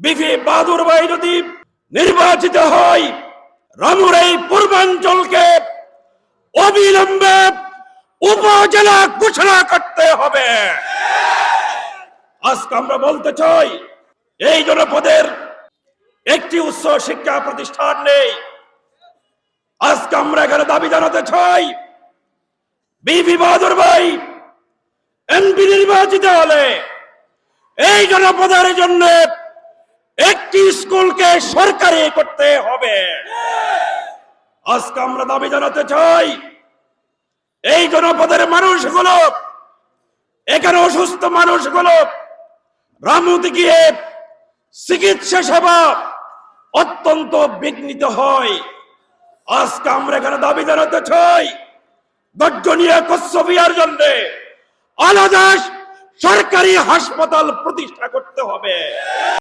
BP বাহাদুর ভাই যদি নির্বাচিত হয়, রামুর এই পূর্বাঞ্চলকে অবিলম্বে উপজেলা ঘোষণা করতে হবে। আজকে আমরা বলতে চাই, এই জনপদের একটি উচ্চ শিক্ষা প্রতিষ্ঠান নেই। আজকে আমরা এখানে দাবি জানাতে চাই, বিপি বাহাদুর ভাই এমপি নির্বাচিত হলে এই জনপদের জন্য একটি স্কুলকে সরকারি করতে হবে। আজকে আমরা দাবি জানাতে চাই, এই জনপদের মানুষগুলো, এখানে অসুস্থ মানুষগুলো রামুতে গিয়ে চিকিৎসা সেবা অত্যন্ত বিঘ্নিত হয়। আজকে আমরা এখানে দাবি জানাতে চাই, গর্জনিয়া কচ্ছপিয়ার জন্য আলাদা সরকারি হাসপাতাল প্রতিষ্ঠা করতে হবে।